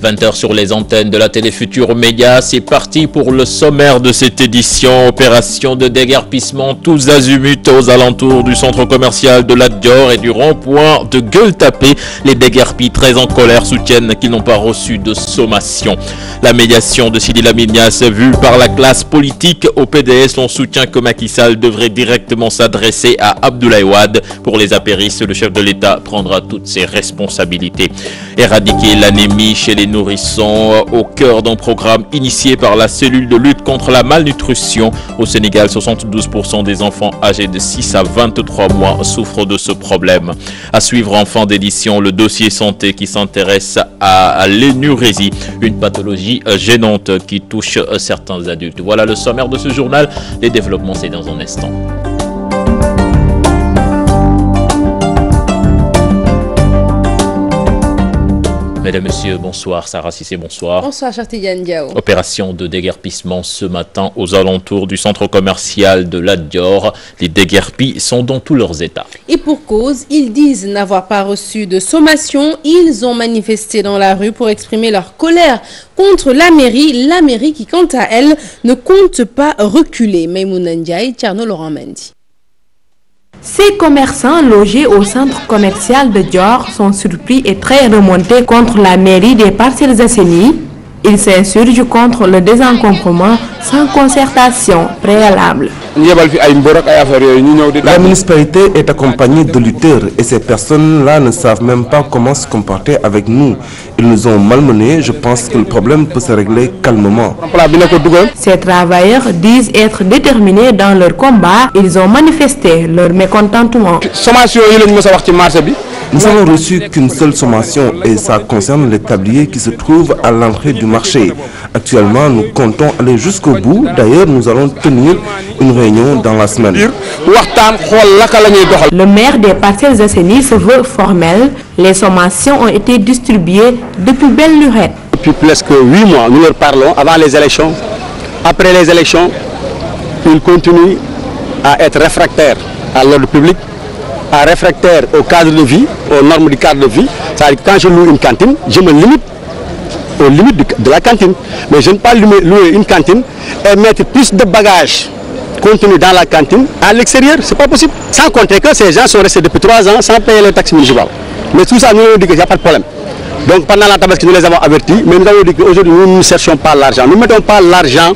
20h sur les antennes de la télé Futur Média, c'est parti pour le sommaire de cette édition. Opération de déguerpissement tous azimuts aux alentours du centre commercial de Lat Dior et du rond-point de Gueule-Tapée. Les déguerpis très en colère soutiennent qu'ils n'ont pas reçu de sommation. La médiation de Sidi Lamine Niasse vue par la classe politique au PDS, on soutient que Macky Sall devrait directement s'adresser à Abdoulaye Wade. Pour les apéristes, le chef de l'État prendra toutes ses responsabilités. Éradiquer l'anémie chez les nourrissons au cœur d'un programme initié par la cellule de lutte contre la malnutrition. Au Sénégal, 72% des enfants âgés de 6 à 23 mois souffrent de ce problème. À suivre en fin d'édition, le dossier santé qui s'intéresse à l'énurésie, une pathologie gênante qui touche certains adultes. Voilà le sommaire de ce journal. Les développements, c'est dans un instant. Mesdames, Messieurs, bonsoir. Sarah Cissé, bonsoir. Bonsoir, Chartidiane Diao. Opération de déguerpissement ce matin aux alentours du centre commercial de Lat Dior. Les déguerpis sont dans tous leurs états. Et pour cause, ils disent n'avoir pas reçu de sommation. Ils ont manifesté dans la rue pour exprimer leur colère contre la mairie qui, quant à elle, ne compte pas reculer. Maïmouna Ndiaye, Tierno Laurent Mendy. Ces commerçants logés au centre commercial de Dior sont surpris et très remontés contre la mairie des Parcelles Assainies. Ils s'insurgent contre le désencombrement sans concertation préalable. La municipalité est accompagnée de lutteurs et ces personnes-là ne savent même pas comment se comporter avec nous. Ils nous ont malmenés. Je pense que le problème peut se régler calmement. Ces travailleurs disent être déterminés dans leur combat. Ils ont manifesté leur mécontentement. Nous n'avons reçu qu'une seule sommation et ça concerne les tabliers qui se trouvent à l'entrée du marché. Actuellement, nous comptons aller jusqu'au bout. D'ailleurs, nous allons tenir une réunion dans la semaine. Le maire des Parcelles Assainies se veut formel. Les sommations ont été distribuées depuis belle lurette. Depuis presque 8 mois, nous leur parlons avant les élections. Après les élections, ils continuent à être réfractaires à l'ordre public, à réfractaire au cadre de vie, aux normes du cadre de vie. C'est-à-dire que quand je loue une cantine, je me limite aux limites de la cantine. Mais je ne peux pas louer une cantine et mettre plus de bagages contenus dans la cantine à l'extérieur. C'est pas possible. Sans compter que ces gens sont restés depuis 3 ans sans payer les taxes municipales. Mais tout ça, nous avons dit qu'il n'y a pas de problème. Donc pendant la tabaski, nous les avons avertis, mais nous avons dit qu'aujourd'hui, nous ne cherchons pas l'argent. Nous ne mettons pas l'argent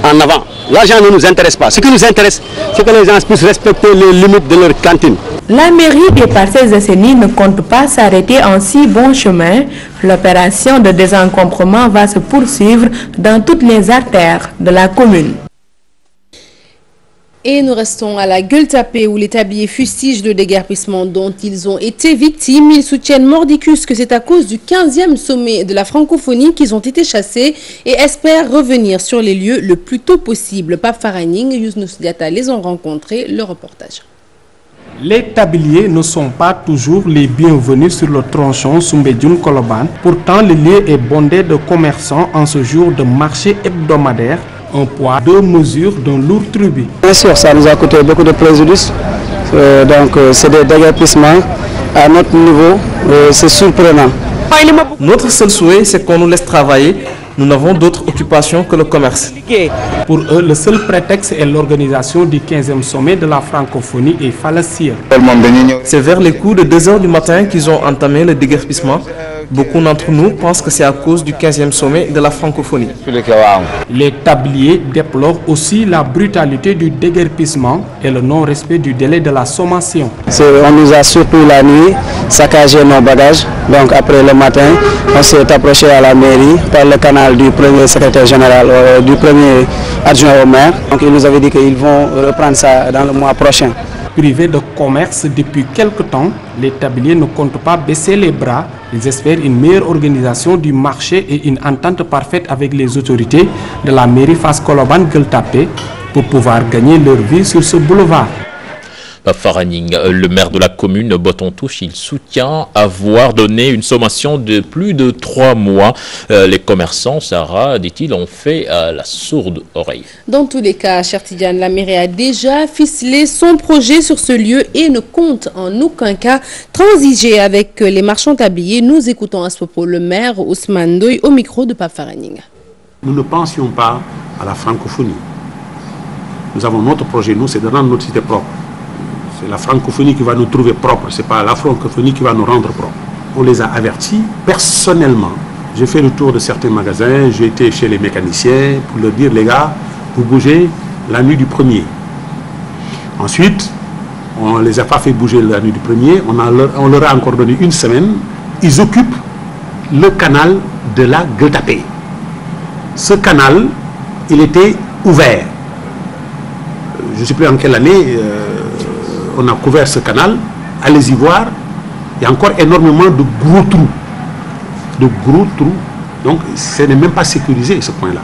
en avant. L'argent ne nous intéresse pas. Ce qui nous intéresse, c'est que les gens puissent respecter les limites de leur cantine. La mairie des Parcelles Assainies ne compte pas s'arrêter en si bon chemin. L'opération de désencombrement va se poursuivre dans toutes les artères de la commune. Et nous restons à la Gueule-Tapée où les tabliers fustigent le déguerpissement dont ils ont été victimes. Ils soutiennent mordicus que c'est à cause du 15e sommet de la francophonie qu'ils ont été chassés et espèrent revenir sur les lieux le plus tôt possible. Pape Faraning et Yousnous Diatta les ont rencontrés. Le reportage. Les tabliers ne sont pas toujours les bienvenus sur le tronçon Soumbédioune-Colobane. Pourtant, le lieu est bondé de commerçants en ce jour de marché hebdomadaire. Un poids, 2 mesures d'un lourd tribut. Bien sûr, ça nous a coûté beaucoup de préjudice. C'est des déguerpissements à notre niveau. C'est surprenant. Notre seul souhait, c'est qu'on nous laisse travailler. Nous n'avons d'autre occupation que le commerce. Pour eux, le seul prétexte est l'organisation du 15e sommet de la francophonie et fallacieux. C'est vers les coups de 2 h du matin qu'ils ont entamé le déguerpissement. Beaucoup d'entre nous pensent que c'est à cause du 15e sommet de la francophonie. Les tabliers déplorent aussi la brutalité du déguerpissement et le non-respect du délai de la sommation. On nous a surpris la nuit, saccagé nos bagages. Donc après le matin, on s'est approché à la mairie par le canal du premier secrétaire général, du premier adjoint au maire. Donc ils nous avaient dit qu'ils vont reprendre ça dans le mois prochain. Privés de commerce depuis quelque temps, les tabliers ne comptent pas baisser les bras. Ils espèrent une meilleure organisation du marché et une entente parfaite avec les autorités de la mairie Fass Colobane Gueule-Tapée pour pouvoir gagner leur vie sur ce boulevard. Faraning, le maire de la commune Boton-Touche, il soutient avoir donné une sommation de plus de 3 mois. Les commerçants, Sarah, dit-il, ont fait la sourde oreille. Dans tous les cas, cher Tidiane, la mairie a déjà ficelé son projet sur ce lieu et ne compte en aucun cas transiger avec les marchands tabliers. Nous écoutons à ce propos le maire Ousmane Ndoye au micro de Pape Faraning. Nous ne pensions pas à la francophonie. Nous avons notre projet, nous, c'est de rendre notre cité propre. C'est la francophonie qui va nous trouver propres, ce n'est pas la francophonie qui va nous rendre propres. On les a avertis personnellement. J'ai fait le tour de certains magasins, j'ai été chez les mécaniciens pour leur dire, les gars, vous bougez la nuit du 1er. Ensuite, on ne les a pas fait bouger la nuit du 1er, on leur a encore donné une semaine. Ils occupent le canal de la Gueule Tapée. Ce canal, il était ouvert. Je ne sais plus en quelle année on a couvert ce canal. Allez-y voir, il y a encore énormément de gros trous. Donc, ce n'est même pas sécurisé, ce point-là.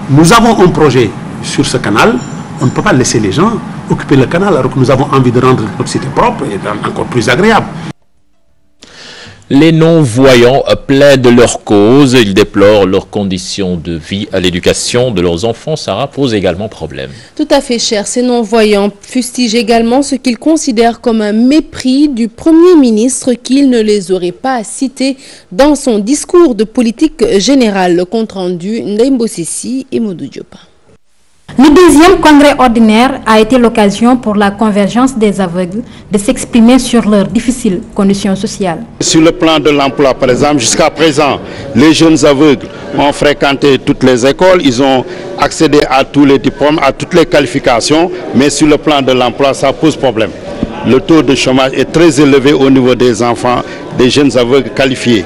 Nous avons un projet sur ce canal. On ne peut pas laisser les gens occuper le canal alors que nous avons envie de rendre notre cité propre et encore plus agréable. Les non-voyants plaident leur cause. Ils déplorent leurs conditions de vie à l'éducation de leurs enfants. Sarah pose également problème. Tout à fait, cher. Ces non-voyants fustigent également ce qu'ils considèrent comme un mépris du Premier ministre qu'il ne les aurait pas cités dans son discours de politique générale. Le compte rendu Ndembo Sissi et Modou Diop. Le deuxième congrès ordinaire a été l'occasion pour la convergence des aveugles de s'exprimer sur leurs difficiles conditions sociales. Sur le plan de l'emploi, par exemple, jusqu'à présent, les jeunes aveugles ont fréquenté toutes les écoles, ils ont accédé à tous les diplômes, à toutes les qualifications, mais sur le plan de l'emploi, ça pose problème. Le taux de chômage est très élevé au niveau des enfants, des jeunes aveugles qualifiés.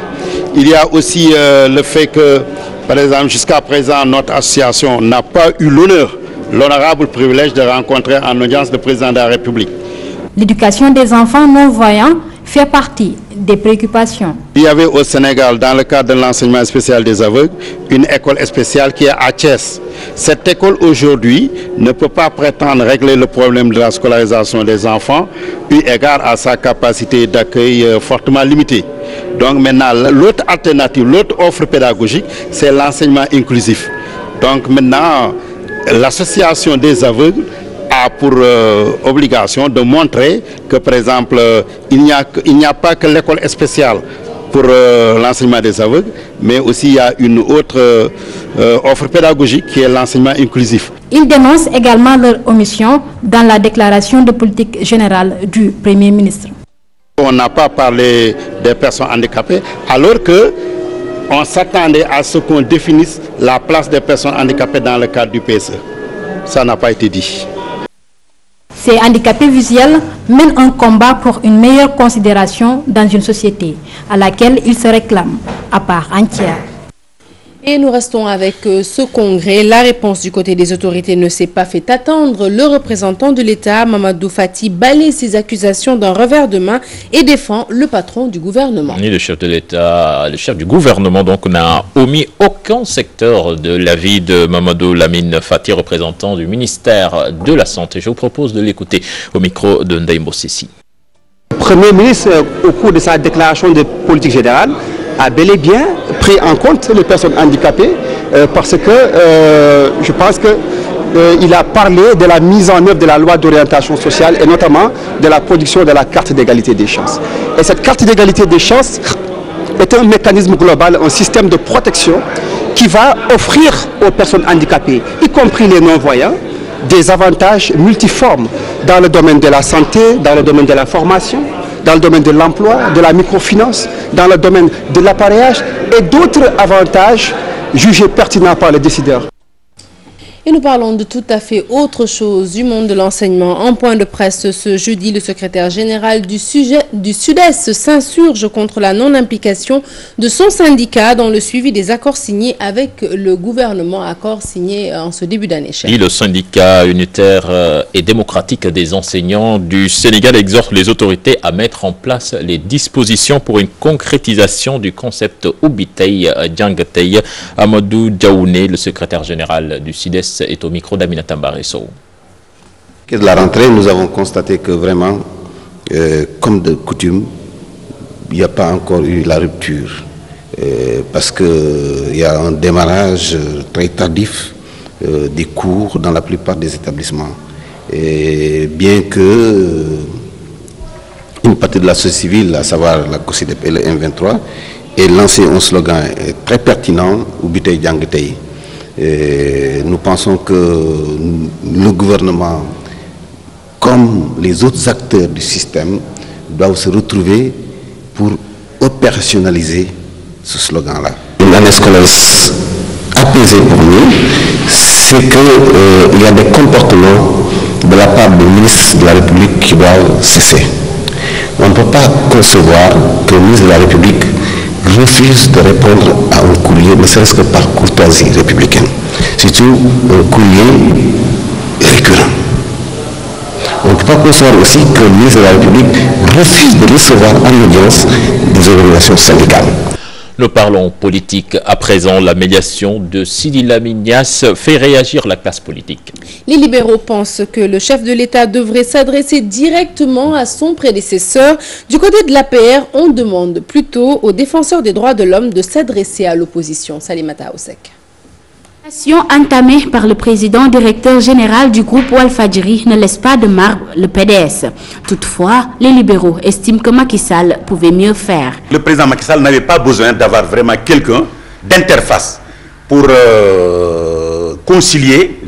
Il y a aussi le fait que, par exemple, jusqu'à présent, notre association n'a pas eu l'honorable privilège de rencontrer en audience le président de la République. L'éducation des enfants non-voyants fait partie des préoccupations. Il y avait au Sénégal, dans le cadre de l'enseignement spécial des aveugles, une école spéciale qui est à Thiès. Cette école aujourd'hui ne peut pas prétendre régler le problème de la scolarisation des enfants, eu égard à sa capacité d'accueil fortement limitée. Donc maintenant, l'autre alternative, l'autre offre pédagogique, c'est l'enseignement inclusif. Donc maintenant, l'association des aveugles a pour obligation de montrer que, par exemple, il n'y a pas que l'école spéciale pour l'enseignement des aveugles, mais aussi il y a une autre offre pédagogique qui est l'enseignement inclusif. Ils dénoncent également leur omission dans la déclaration de politique générale du Premier ministre. On n'a pas parlé des personnes handicapées, alors qu'on s'attendait à ce qu'on définisse la place des personnes handicapées dans le cadre du PSE. Ça n'a pas été dit. Ces handicapés visuels mènent un combat pour une meilleure considération dans une société à laquelle ils se réclament à part entière. Et nous restons avec ce congrès. La réponse du côté des autorités ne s'est pas fait attendre. Le représentant de l'État, Mamadou Fati, balaie ses accusations d'un revers de main et défend le patron du gouvernement. Et le chef de l'État, le chef du gouvernement, donc, n'a omis aucun secteur de la vie de Mamadou Lamine Fati, représentant du ministère de la Santé. Je vous propose de l'écouter au micro de Ndembo Sissi. Le Premier ministre, au cours de sa déclaration de politique générale, a bel et bien pris en compte les personnes handicapées parce que je pense qu'il a parlé de la mise en œuvre de la loi d'orientation sociale et notamment de la production de la carte d'égalité des chances. Et cette carte d'égalité des chances est un mécanisme global, un système de protection qui va offrir aux personnes handicapées, y compris les non-voyants, des avantages multiformes dans le domaine de la santé, dans le domaine de la formation, dans le domaine de l'emploi, de la microfinance, dans le domaine de l'appareillage et d'autres avantages jugés pertinents par les décideurs. Et nous parlons de tout à fait autre chose, du monde de l'enseignement. En point de presse ce jeudi, le secrétaire général du Sud-Est s'insurge contre la non-implication de son syndicat dans le suivi des accords signés avec le gouvernement, accords signés en ce début d'année. Et le syndicat unitaire et démocratique des enseignants du Sénégal exhorte les autorités à mettre en place les dispositions pour une concrétisation du concept Oubitei Djangatei. Amadou Diaouné, le secrétaire général du Sud-Est, est au micro d'Aminata Mbaresso. de la rentrée, nous avons constaté que vraiment, comme de coutume, il n'y a pas encore eu la rupture. Parce qu'il y a un démarrage très tardif des cours dans la plupart des établissements. Et bien que une partie de la société civile, à savoir la COSYDEP et le M23, ait lancé un slogan très pertinent, Ubitei Djangetei. Nous pensons que le gouvernement, comme les autres acteurs du système, doivent se retrouver pour opérationnaliser ce slogan-là. Une année scolaire apaisée pour nous, c'est qu'il y a des comportements de la part du ministre de la République qui doivent cesser. On ne peut pas concevoir que le ministre de la République refuse de répondre à un courrier, ne serait-ce que par courtoisie républicaine. Surtout un courrier récurrent. On ne peut pas concevoir aussi que le ministre de la République refuse de recevoir en audience des organisations syndicales. Nous parlons politique à présent. La médiation de Sidi Lamine Niasse fait réagir la classe politique. Les libéraux pensent que le chef de l'État devrait s'adresser directement à son prédécesseur. Du côté de l'APR, on demande plutôt aux défenseurs des droits de l'homme de s'adresser à l'opposition. Salimata Osek. Entamée par le président directeur général du groupe Walfadjri ne laisse pas de marbre le PDS. Toutefois, les libéraux estiment que Macky Sall pouvait mieux faire. Le président Macky Sall n'avait pas besoin d'avoir vraiment quelqu'un d'interface pour concilier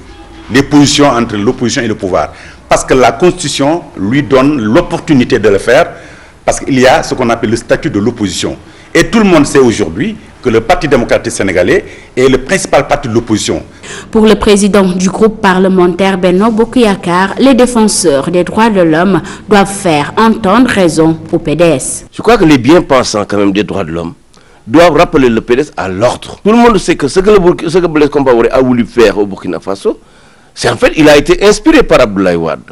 les positions entre l'opposition et le pouvoir. Parce que la Constitution lui donne l'opportunité de le faire, parce qu'il y a ce qu'on appelle le statut de l'opposition. Et tout le monde sait aujourd'hui que le Parti démocratique sénégalais est le principal parti de l'opposition. Pour le président du groupe parlementaire Benno Bokk Yakaar, les défenseurs des droits de l'homme doivent faire entendre raison au PDS. Je crois que les bien-pensants quand même des droits de l'homme doivent rappeler le PDS à l'ordre. Tout le monde sait que ce que Blaise Compaoré a voulu faire au Burkina Faso, c'est en fait, il a été inspiré par Abdoulaye Wade.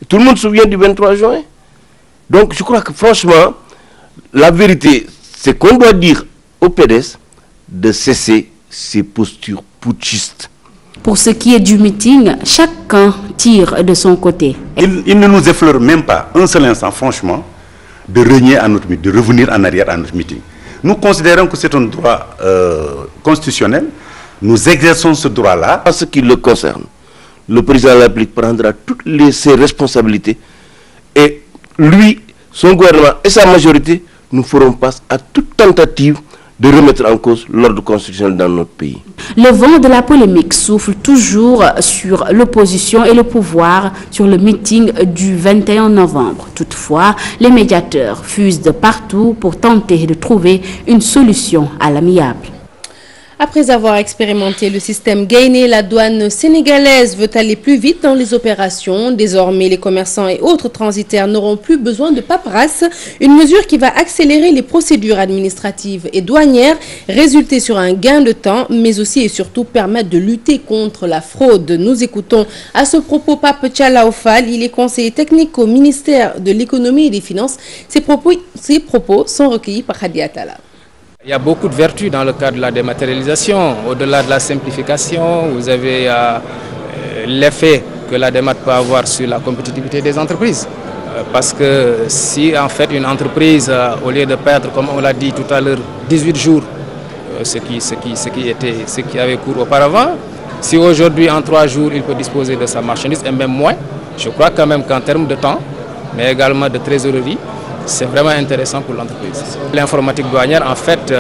Tout le monde se souvient du 23 juin. Donc je crois que franchement, la vérité, c'est qu'on doit dire au PDS de cesser ses postures putschistes. Pour ce qui est du meeting, chacun tire de son côté. Il ne nous effleure même pas un seul instant, franchement, de renier à notre meeting, de revenir en arrière à notre meeting. Nous considérons que c'est un droit constitutionnel. Nous exerçons ce droit-là. En ce qui le concerne, le président de la République prendra toutes ses responsabilités et lui, son gouvernement et sa majorité nous ferons face à toute tentative de remettre en cause l'ordre constitutionnel dans notre pays. Le vent de la polémique souffle toujours sur l'opposition et le pouvoir sur le meeting du 21 novembre. Toutefois, les médiateurs fusent de partout pour tenter de trouver une solution à l'amiable. Après avoir expérimenté le système Gainé, la douane sénégalaise veut aller plus vite dans les opérations. Désormais, les commerçants et autres transitaires n'auront plus besoin de paperasse. Une mesure qui va accélérer les procédures administratives et douanières, résulter sur un gain de temps, mais aussi et surtout permettre de lutter contre la fraude. Nous écoutons à ce propos Pape Tchalaofal. Il est conseiller technique au ministère de l'économie et des finances. Ses propos sont recueillis par Khady Atala. Il y a beaucoup de vertus dans le cadre de la dématérialisation. Au-delà de la simplification, vous avez l'effet que la démat peut avoir sur la compétitivité des entreprises. Parce que si en fait une entreprise, au lieu de perdre, comme on l'a dit tout à l'heure, 18 jours, ce qui avait cours auparavant, si aujourd'hui en 3 jours il peut disposer de sa marchandise et même moins, je crois quand même qu'en termes de temps, mais également de trésorerie, c'est vraiment intéressant pour l'entreprise. L'informatique douanière, en fait,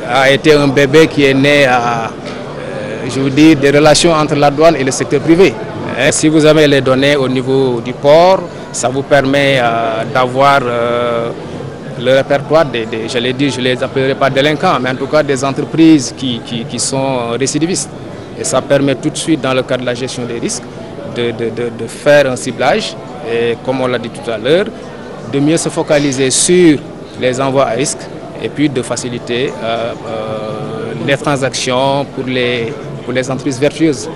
a été un bébé qui est né je vous dis, des relations entre la douane et le secteur privé. Et si vous avez les données au niveau du port, ça vous permet d'avoir le répertoire je ne les appellerai pas délinquants, mais en tout cas des entreprises qui sont récidivistes. Et ça permet tout de suite, dans le cadre de la gestion des risques, de faire un ciblage. Et comme on l'a dit tout à l'heure, de mieux se focaliser sur les envois à risque et puis de faciliter les transactions pour les entreprises vertueuses.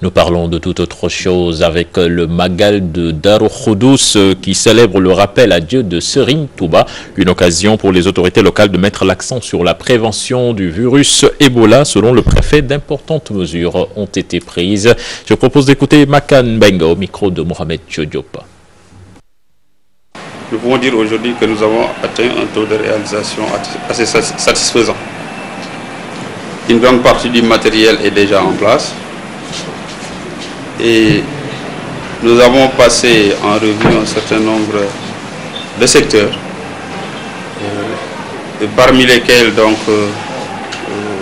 Nous parlons de toute autre chose avec le Magal de Darou Khoudous qui célèbre le rappel à Dieu de Serigne Touba. Une occasion pour les autorités locales de mettre l'accent sur la prévention du virus Ebola. Selon le préfet, d'importantes mesures ont été prises. Je propose d'écouter Makan Benga au micro de Mohamed Diop. Nous pouvons dire aujourd'hui que nous avons atteint un taux de réalisation assez satisfaisant. Une grande partie du matériel est déjà en place. Et nous avons passé en revue un certain nombre de secteurs, parmi lesquels donc,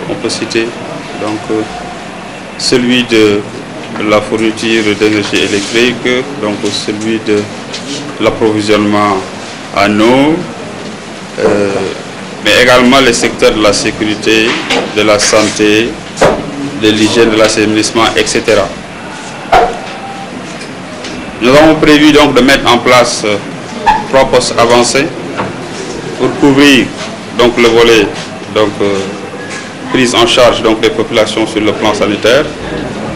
on peut citer donc, celui de la fourniture d'énergie électrique, donc celui de l'approvisionnement en eau, mais également les secteurs de la sécurité, de la santé, de l'hygiène, de l'assainissement, etc. Nous avons prévu donc de mettre en place 3 postes avancés pour couvrir donc le volet donc, prise en charge donc, des populations sur le plan sanitaire,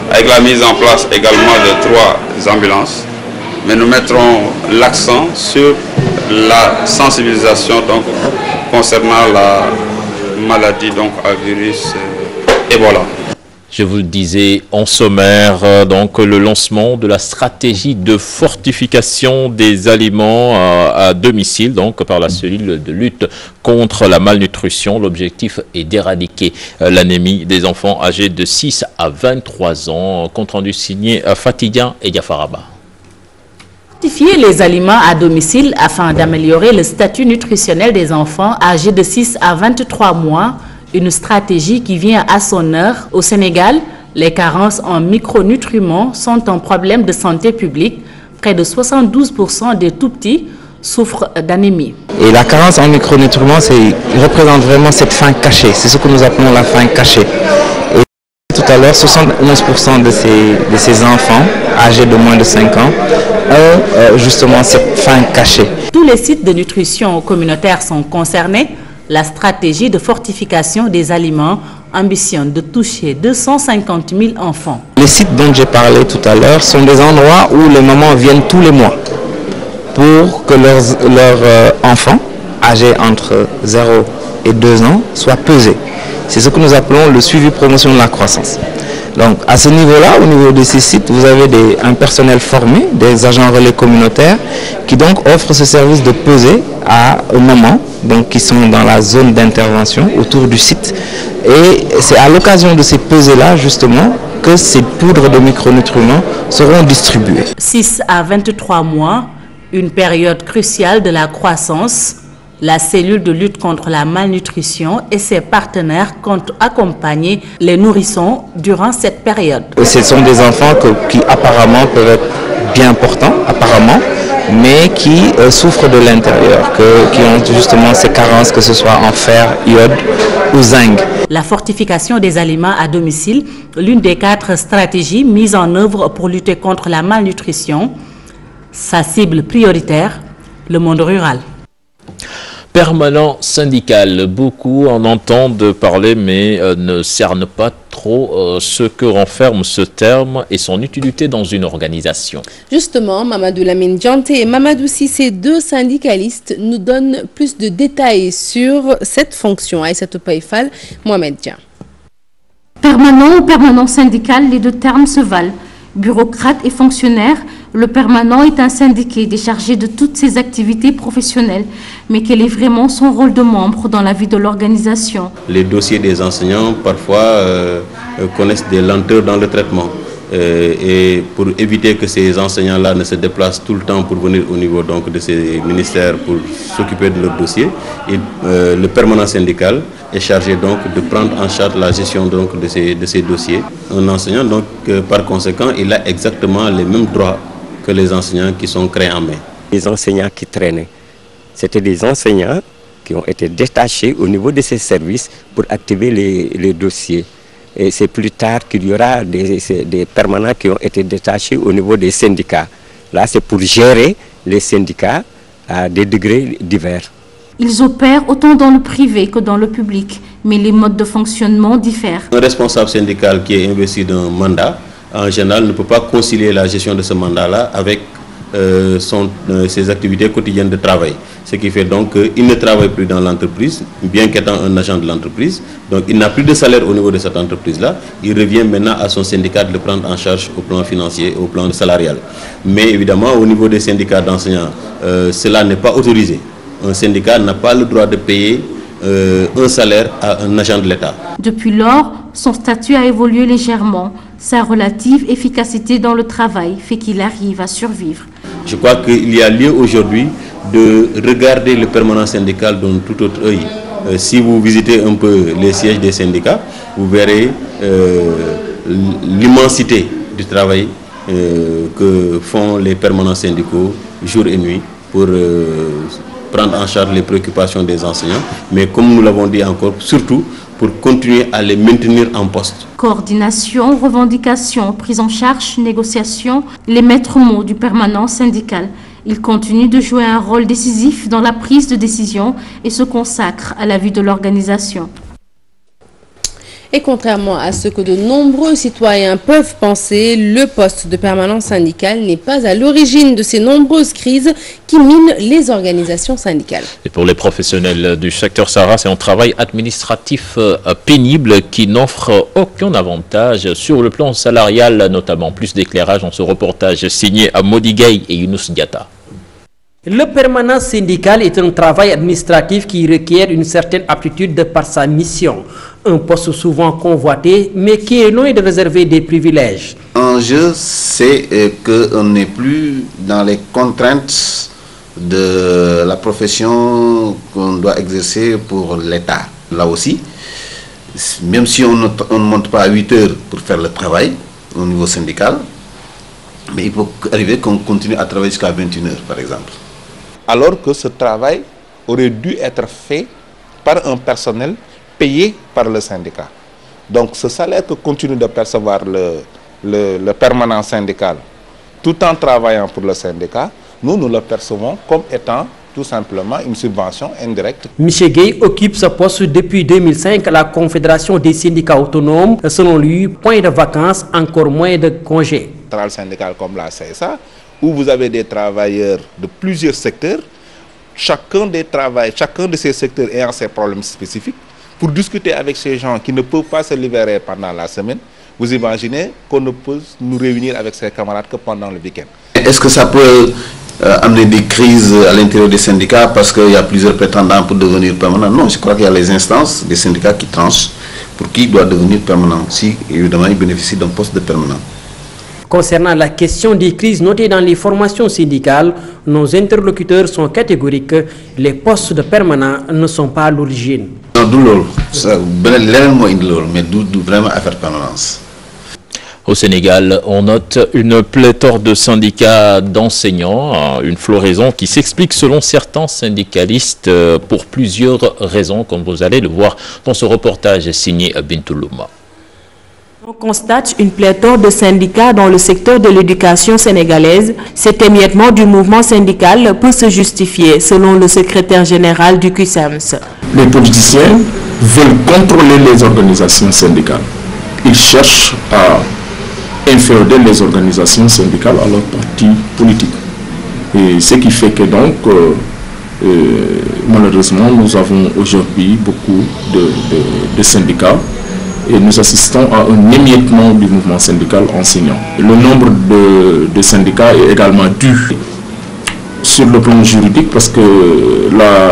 avec la mise en place également de 3 ambulances. Mais nous mettrons l'accent sur la sensibilisation donc, concernant la maladie donc, à virus Ebola. Je vous le disais en sommaire, donc le lancement de la stratégie de fortification des aliments à domicile, donc par la cellule de lutte contre la malnutrition. L'objectif est d'éradiquer l'anémie des enfants âgés de 6 à 23 ans. Compte rendu signé Fatidian et Diafaraba. Fortifier les aliments à domicile afin d'améliorer le statut nutritionnel des enfants âgés de 6 à 23 mois. Une stratégie qui vient à son heure. Au Sénégal, les carences en micronutriments sont un problème de santé publique. Près de 72% des tout-petits souffrent d'anémie. Et la carence en micronutriments représente vraiment cette faim cachée. C'est ce que nous appelons la faim cachée. Et tout à l'heure, 71% de ces enfants âgés de moins de 5 ans ont justement cette faim cachée. Tous les sites de nutrition communautaire sont concernés. La stratégie de fortification des aliments ambitionne de toucher 250 000 enfants. Les sites dont j'ai parlé tout à l'heure sont des endroits où les mamans viennent tous les mois pour que leurs enfants âgés entre 0 et 2 ans soient pesés. C'est ce que nous appelons le suivi promotion de la croissance. Donc à ce niveau-là, au niveau de ces sites, vous avez un personnel formé, des agents relais communautaires qui donc offrent ce service de pesée aux mamans donc, qui sont dans la zone d'intervention autour du site. Et c'est à l'occasion de ces pesées-là justement que ces poudres de micronutriments seront distribuées. 6 à 23 mois, une période cruciale de la croissance. La cellule de lutte contre la malnutrition et ses partenaires comptent accompagner les nourrissons durant cette période. Ce sont des enfants qui apparemment peuvent être bien portants, apparemment, mais qui souffrent de l'intérieur, qui ont justement ces carences, que ce soit en fer, iode ou zinc. La fortification des aliments à domicile, l'une des 4 stratégies mises en œuvre pour lutter contre la malnutrition. Sa cible prioritaire, le monde rural. Permanent syndical. Beaucoup en entendent parler mais ne cernent pas trop ce que renferme ce terme et son utilité dans une organisation. Justement, Mamadou Lamine Dianté et Mamadou Cissé, 2 syndicalistes, nous donnent plus de détails sur cette fonction. Aïssatou Païfal, Mohamed Dia. Permanent ou permanent syndical, les 2 termes se valent. Bureaucrate et fonctionnaire, le permanent est un syndiqué déchargé de toutes ses activités professionnelles. Mais quel est vraiment son rôle de membre dans la vie de l'organisation? Les dossiers des enseignants, parfois, connaissent des lenteurs dans le traitement. Et pour éviter que ces enseignants-là ne se déplacent tout le temps pour venir au niveau donc, de ces ministères pour s'occuper de leurs dossiers, le permanent syndical est chargé donc de prendre en charge la gestion donc, de ces dossiers. Un enseignant, donc, par conséquent, il a exactement les mêmes droits que les enseignants qui sont créés en mai. Les enseignants qui traînaient, c'était des enseignants qui ont été détachés au niveau de ces services pour activer les dossiers. Et c'est plus tard qu'il y aura des permanents qui ont été détachés au niveau des syndicats. Là, c'est pour gérer les syndicats à des degrés divers. Ils opèrent autant dans le privé que dans le public, mais les modes de fonctionnement diffèrent. Un responsable syndical qui est investi d'un mandat en général, ne peut pas concilier la gestion de ce mandat-là avec ses activités quotidiennes de travail. Ce qui fait donc qu'il ne travaille plus dans l'entreprise, bien qu'étant un agent de l'entreprise. Donc il n'a plus de salaire au niveau de cette entreprise-là. Il revient maintenant à son syndicat de le prendre en charge au plan financier, au plan salarial. Mais évidemment, au niveau des syndicats d'enseignants, cela n'est pas autorisé. Un syndicat n'a pas le droit de payer un salaire à un agent de l'État. Depuis lors, son statut a évolué légèrement. Sa relative efficacité dans le travail fait qu'il arrive à survivre. Je crois qu'il y a lieu aujourd'hui de regarder le permanent syndical d'un tout autre œil. Si vous visitez un peu les sièges des syndicats, vous verrez l'immensité du travail que font les permanents syndicaux jour et nuit pour prendre en charge les préoccupations des enseignants. Mais comme nous l'avons dit encore, surtout pour continuer à les maintenir en poste. Coordination, revendication, prise en charge, négociation, les maîtres mots du permanent syndical. Il continue de jouer un rôle décisif dans la prise de décision et se consacre à la vie de l'organisation. Et contrairement à ce que de nombreux citoyens peuvent penser, le poste de permanent syndical n'est pas à l'origine de ces nombreuses crises qui minent les organisations syndicales. Et pour les professionnels du secteur Sahara, c'est un travail administratif pénible qui n'offre aucun avantage sur le plan salarial, notamment. Plus d'éclairage dans ce reportage signé à Modigay et Younous Diatta. Le permanent syndical est un travail administratif qui requiert une certaine aptitude de par sa mission. Un poste souvent convoité, mais qui est loin de réserver des privilèges. L'enjeu, c'est qu'on n'est plus dans les contraintes de la profession qu'on doit exercer pour l'État. Là aussi, même si on ne monte pas à 8 heures pour faire le travail au niveau syndical, mais il peut arriver qu'on continue à travailler jusqu'à 21 heures, par exemple. Alors que ce travail aurait dû être fait par un personnel payé par le syndicat. Donc ce salaire que continue de percevoir le permanent syndical, tout en travaillant pour le syndicat, nous le percevons comme étant tout simplement une subvention indirecte. Michel Gueye occupe ce poste depuis 2005 à la Confédération des syndicats autonomes. Selon lui, point de vacances, encore moins de congés. Centrale syndicale comme la CSA, où vous avez des travailleurs de plusieurs secteurs, chacun de ces secteurs ayant ses problèmes spécifiques, pour discuter avec ces gens qui ne peuvent pas se libérer pendant la semaine, vous imaginez qu'on ne peut nous réunir avec ses camarades que pendant le week-end. Est-ce que ça peut amener des crises à l'intérieur des syndicats parce qu'il y a plusieurs prétendants pour devenir permanent? Non, je crois qu'il y a les instances des syndicats qui tranchent pour qui doit devenir permanent, si évidemment il bénéficie d'un poste de permanent. Concernant la question des crises notées dans les formations syndicales, nos interlocuteurs sont catégoriques. Les postes de permanents ne sont pas à l'origine. Non, du loolu leneen moo indi loolu mais du vraiment affaire permanence. Au Sénégal, on note une pléthore de syndicats d'enseignants, une floraison qui s'explique selon certains syndicalistes pour plusieurs raisons, comme vous allez le voir dans ce reportage signé Bintou Louma. On constate une pléthore de syndicats dans le secteur de l'éducation sénégalaise. Cet émiettement du mouvement syndical peut se justifier, selon le secrétaire général du CUSAMS. Les politiciens veulent contrôler les organisations syndicales. Ils cherchent à inféoder les organisations syndicales à leurs partis politiques. Et ce qui fait que donc, malheureusement, nous avons aujourd'hui beaucoup de syndicats. Et nous assistons à un émiettement du mouvement syndical enseignant. Le nombre de syndicats est également dû sur le plan juridique parce que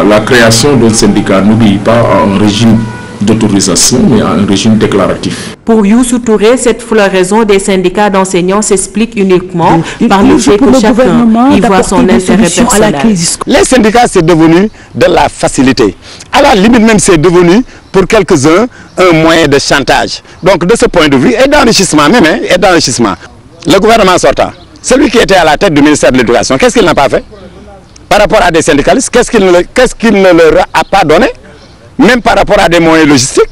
la création d'un syndicat n'obéit pas à un régime d'autorisation mais à un régime déclaratif. Pour Youssou Touré, cette floraison des syndicats d'enseignants s'explique uniquement par le fait que chacun y voit son intérêt personnel. Les syndicats, c'est devenu de la facilité. À la limite même, c'est devenu pour quelques-uns un moyen de chantage. Donc de ce point de vue, et d'enrichissement même, et d'enrichissement. Le gouvernement sortant, celui qui était à la tête du ministère de l'Éducation, qu'est-ce qu'il n'a pas fait? Par rapport à des syndicalistes, qu'est-ce qu'il ne leur a pas donné? Même par rapport à des moyens logistiques.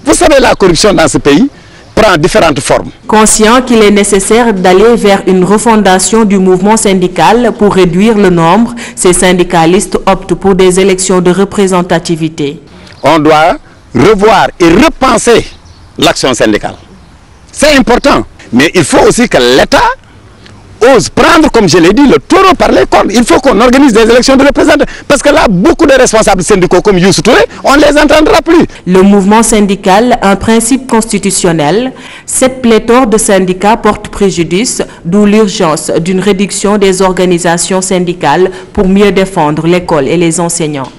Vous savez, la corruption dans ce pays prend différentes formes. Conscient qu'il est nécessaire d'aller vers une refondation du mouvement syndical pour réduire le nombre, ces syndicalistes optent pour des élections de représentativité. On doit revoir et repenser l'action syndicale. C'est important. Mais il faut aussi que l'État ose prendre, comme je l'ai dit, le taureau par les cornes. Il faut qu'on organise des élections de représentants. Parce que là, beaucoup de responsables syndicaux comme Youssou Touré, on ne les entendra plus. Le mouvement syndical, un principe constitutionnel, cette pléthore de syndicats porte préjudice, d'où l'urgence d'une réduction des organisations syndicales pour mieux défendre l'école et les enseignants.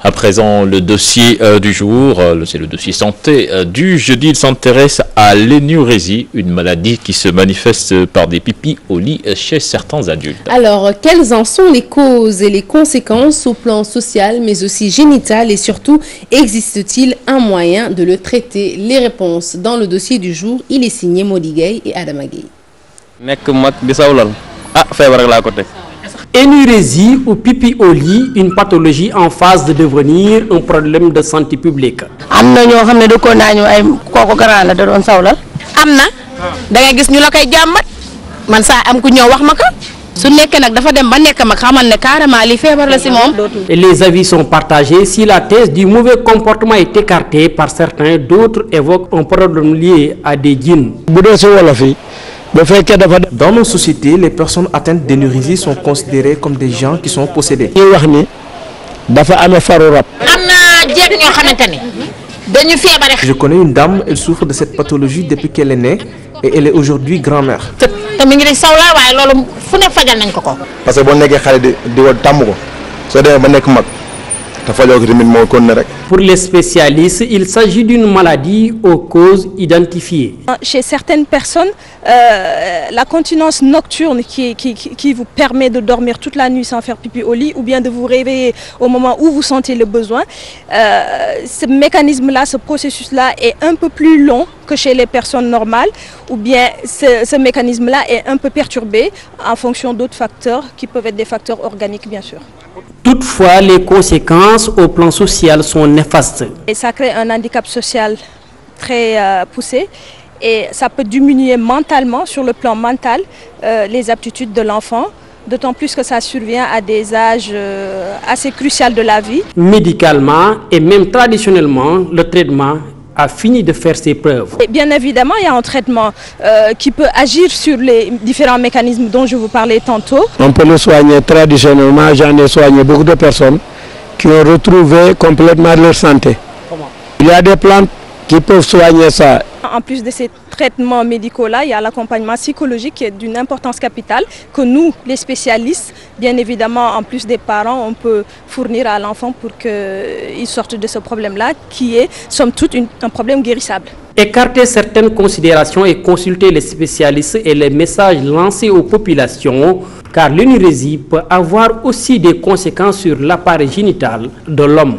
À présent, le dossier du jour, c'est le dossier santé du jeudi. Il s'intéresse à l'énurésie, une maladie qui se manifeste par des pipis au lit chez certains adultes. Alors, quelles en sont les causes et les conséquences au plan social, mais aussi génital, et surtout, existe-t-il un moyen de le traiter? Les réponses dans le dossier du jour. Il est signé Mody Gueye et Adama Gueye. Énurésie ou pipi au lit, une pathologie en phase de devenir un problème de santé publique. amna ñoo xamne de ko nañu ay koko grand la da doon sawlal amna da ngay gis ñu la koy jammat man sa am ku ñoo wax mako su nekk nak dafa dem ba nekk mak xamal ne carrément li fièvre la ci mom. Et les avis sont partagés. Si la thèse du mauvais comportement est écartée par certains, d'autres évoquent un problème lié à des djinns. Dans nos sociétés, les personnes atteintes d'énurésie sont considérées comme des gens qui sont possédés. Je connais une dame, elle souffre de cette pathologie depuis qu'elle est née et elle est aujourd'hui grand-mère. Parce que pour les spécialistes, il s'agit d'une maladie aux causes identifiées. Chez certaines personnes, la continence nocturne qui vous permet de dormir toute la nuit sans faire pipi au lit ou bien de vous réveiller au moment où vous sentez le besoin, ce mécanisme-là, ce processus-là est un peu plus long que chez les personnes normales, ou bien ce mécanisme-là est un peu perturbé en fonction d'autres facteurs qui peuvent être des facteurs organiques bien sûr. Toutefois, les conséquences au plan social sont néfastes. Et ça crée un handicap social très poussé et ça peut diminuer mentalement, sur le plan mental, les aptitudes de l'enfant, d'autant plus que ça survient à des âges assez cruciaux de la vie. Médicalement et même traditionnellement, le traitement a fini de faire ses preuves. Et bien évidemment, il y a un traitement qui peut agir sur les différents mécanismes dont je vous parlais tantôt. On peut le soigner traditionnellement. J'en ai soigné beaucoup de personnes qui ont retrouvé complètement leur santé. Comment? Il y a des plantes qui peuvent soigner ça. En plus de ces traitements médicaux-là, il y a l'accompagnement psychologique qui est d'une importance capitale que nous, les spécialistes, bien évidemment, en plus des parents, on peut fournir à l'enfant pour qu'il sorte de ce problème-là, qui est, somme toute, un problème guérissable. Écarter certaines considérations et consulter les spécialistes et les messages lancés aux populations, car l'énurésie peut avoir aussi des conséquences sur l'appareil génital de l'homme.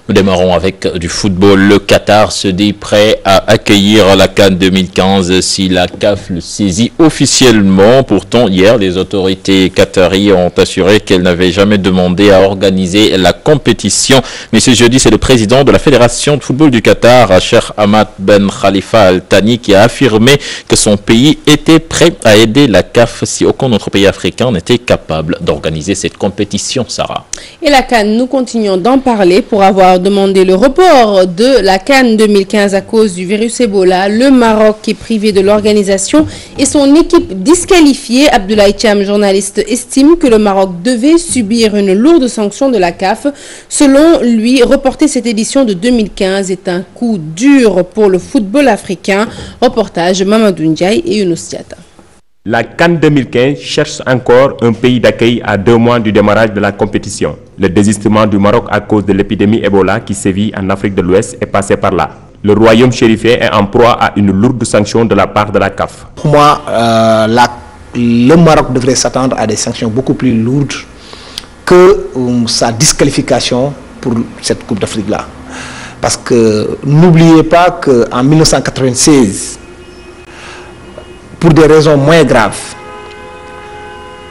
Nous démarrons avec du football. Le Qatar se dit prêt à accueillir la CAN 2015 si la CAF le saisit officiellement. Pourtant, hier, les autorités qatariennes ont assuré qu'elles n'avaient jamais demandé à organiser la compétition. Mais ce jeudi, c'est le président de la Fédération de football du Qatar, Cheikh Hamad Ben Khalifa Al Thani, qui a affirmé que son pays était prêt à aider la CAF si aucun autre pays africain n'était capable d'organiser cette compétition. Sarah. Et la CAN, nous continuons d'en parler pour avoir demandé le report de la CAN 2015 à cause du virus Ebola. Le Maroc est privé de l'organisation et son équipe disqualifiée. Abdoulaye Thiam, journaliste, estime que le Maroc devait subir une lourde sanction de la CAF. Selon lui, reporter cette édition de 2015 est un coup dur pour le football africain. Reportage Mamadou Ndiaye et Younous Diatta. La CAN 2015 cherche encore un pays d'accueil à 2 mois du démarrage de la compétition. Le désistement du Maroc à cause de l'épidémie Ebola qui sévit en Afrique de l'Ouest est passé par là. Le royaume chérifien est en proie à une lourde sanction de la part de la CAF. Pour moi, le Maroc devrait s'attendre à des sanctions beaucoup plus lourdes que sa disqualification pour cette Coupe d'Afrique-là. Parce que n'oubliez pas qu'en 1996, pour des raisons moins graves,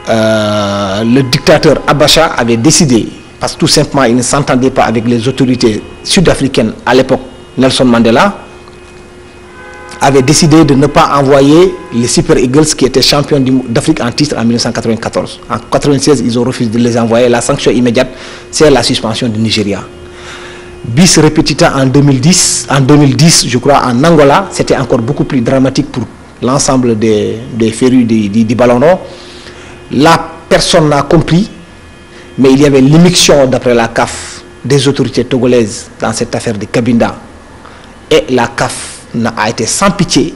le dictateur Abacha avait décidé, parce que tout simplement il ne s'entendait pas avec les autorités sud-africaines à l'époque, Nelson Mandela, avait décidé de ne pas envoyer les Super Eagles qui étaient champions d'Afrique en titre en 1994. En 1996, ils ont refusé de les envoyer. La sanction immédiate, c'est la suspension du Nigeria. Bis repetita en 2010, je crois, en Angola, c'était encore beaucoup plus dramatique pour l'ensemble des férus du ballon rond. La personne n'a compris, mais il y avait l'immixtion, d'après la CAF, des autorités togolaises dans cette affaire de Cabinda. Et la CAF a été sans pitié.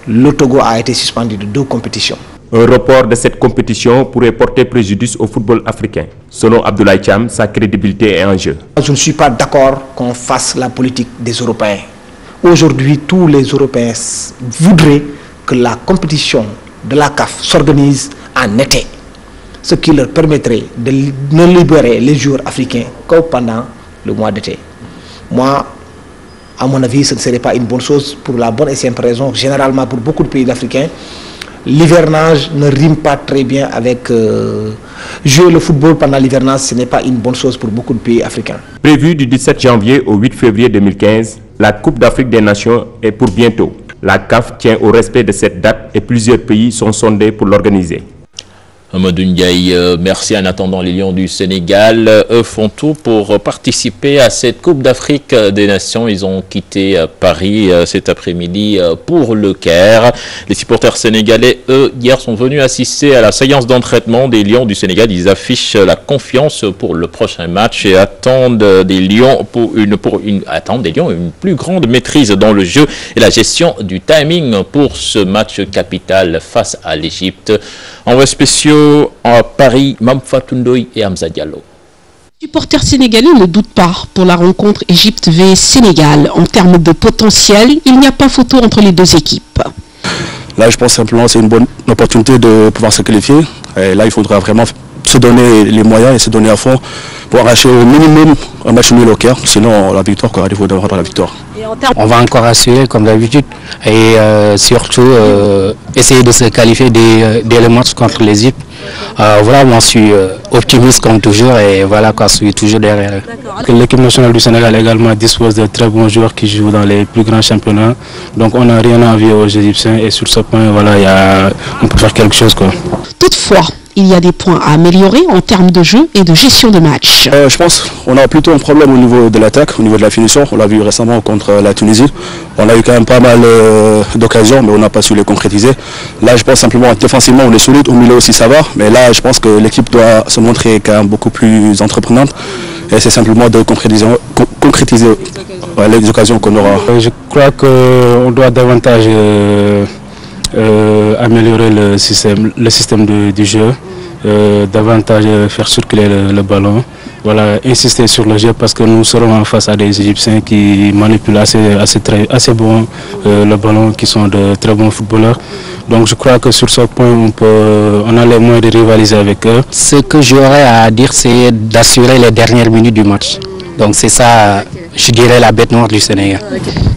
Le Togo a été suspendu de 2 compétitions. Un report de cette compétition pourrait porter préjudice au football africain. Selon Abdoulaye Thiam, sa crédibilité est en jeu. Je ne suis pas d'accord qu'on fasse la politique des Européens. Aujourd'hui, tous les Européens voudraient que la compétition de la CAF s'organise en été, ce qui leur permettrait de ne libérer les joueurs africains que pendant le mois d'été. Moi, à mon avis, ce ne serait pas une bonne chose pour la bonne et simple raison. Généralement, pour beaucoup de pays africains, l'hivernage ne rime pas très bien avec jouer le football pendant l'hivernage. Ce n'est pas une bonne chose pour beaucoup de pays africains. Prévu du 17 janvier au 8 février 2015, la Coupe d'Afrique des Nations est pour bientôt. La CAF tient au respect de cette date et plusieurs pays sont sondés pour l'organiser. Amadou Ndiaye, merci. En attendant, les Lions du Sénégal font tout pour participer à cette Coupe d'Afrique des Nations. Ils ont quitté Paris cet après-midi pour le Caire. Les supporters sénégalais, eux, hier sont venus assister à la séance d'entraînement des Lions du Sénégal. Ils affichent la confiance pour le prochain match et attendent des Lions une plus grande maîtrise dans le jeu et la gestion du timing pour ce match capital face à l'Égypte. Envoyés spéciaux à Paris, Mamfatou Ndoye et Hamza Diallo. Les supporters sénégalais ne doutent pas pour la rencontre Égypte vs Sénégal. En termes de potentiel, il n'y a pas photo entre les deux équipes. Là, je pense simplement que c'est une bonne opportunité de pouvoir se qualifier. Et là, il faudra vraiment se donner les moyens et se donner à fond pour arracher au minimum un match nul au Caire. Sinon, la victoire, il faut avoir la victoire. On va encore assurer comme d'habitude et surtout essayer de se qualifier dès le match contre l'Égypte. Voilà, moi je suis optimiste comme toujours et voilà quoi, je suis toujours derrière. L'équipe nationale du Sénégal également dispose de très bons joueurs qui jouent dans les plus grands championnats. Donc on n'a rien à envier aux Égyptiens et sur ce point, voilà, on peut faire quelque chose, quoi. Toutefois, il y a des points à améliorer en termes de jeu et de gestion de match. Je pense qu'on a plutôt un problème au niveau de l'attaque, au niveau de la finition. On l'a vu récemment contre la Tunisie. On a eu quand même pas mal d'occasions, mais on n'a pas su les concrétiser. Là, je pense simplement défensivement, on est solide. Au milieu aussi, ça va. Mais là, je pense que l'équipe doit se montrer quand même beaucoup plus entreprenante. Et c'est simplement de concrétiser les occasions qu'on aura. Je crois qu'on doit davantage améliorer le système du jeu, davantage faire circuler le ballon, voilà, insister sur le jeu parce que nous serons en face à des Égyptiens qui manipulent assez bon le ballon, qui sont de très bons footballeurs. Donc je crois que sur ce point on a les moyens de rivaliser avec eux. Ce que j'aurais à dire, c'est d'assurer les dernières minutes du match. Donc c'est ça, je dirais, la bête noire du Sénégal.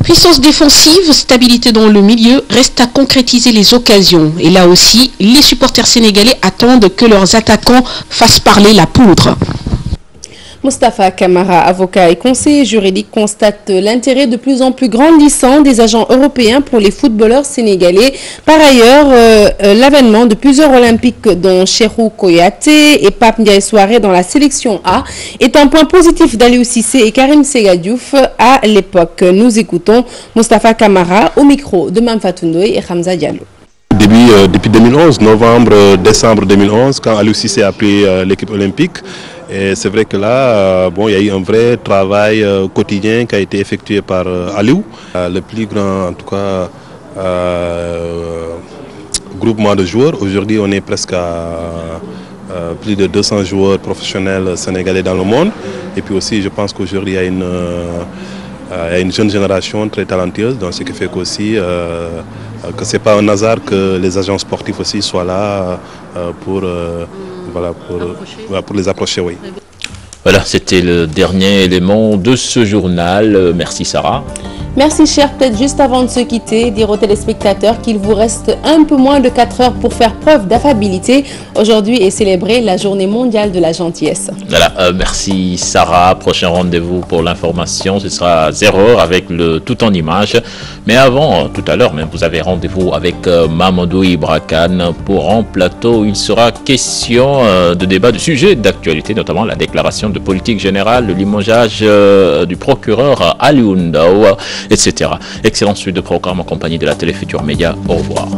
Puissance défensive, stabilité dans le milieu, reste à concrétiser les occasions. Et là aussi, les supporters sénégalais attendent que leurs attaquants fassent parler la poudre. Moustapha Kamara, avocat et conseiller juridique, constate l'intérêt de plus en plus grandissant des agents européens pour les footballeurs sénégalais. Par ailleurs, l'avènement de plusieurs Olympiques dont Cheikhou Kouyaté et Pape Ndiaye Souaré dans la sélection A est un point positif d'Aliou Cissé et Karim Segadiouf à l'époque. Nous écoutons Moustapha Kamara au micro de Mamfatou Ndoye et Hamza Diallo. Depuis 2011, novembre, décembre 2011, quand Aliou Cissé a pris l'équipe olympique. Et c'est vrai que là, il y a eu un vrai travail quotidien qui a été effectué par Aliou. Le plus grand, en tout cas, groupement de joueurs. Aujourd'hui, on est presque à plus de 200 joueurs professionnels sénégalais dans le monde. Et puis aussi, je pense qu'aujourd'hui, il y a une jeune génération très talentueuse. Donc, ce qui fait qu'aussi, que ce n'est pas un hasard que les agents sportifs aussi soient là pour les approcher, oui. Voilà, c'était le dernier élément de ce journal. Merci Sarah. Merci cher, peut-être juste avant de se quitter, dire aux téléspectateurs qu'il vous reste un peu moins de 4 heures pour faire preuve d'affabilité. Aujourd'hui est célébrée la journée mondiale de la gentillesse. Voilà, merci Sarah. Prochain rendez-vous pour l'information, ce sera 0h avec le tout en image. Mais avant, tout à l'heure même, vous avez rendez-vous avec Mamadou Ibra Kane pour en plateau. Il sera question de débat de sujets d'actualité, notamment la déclaration de politique générale, le limogeage du procureur Alioune Ndao, etc. Excellente suite de programme en compagnie de la Télé Futurs Médias. Au revoir.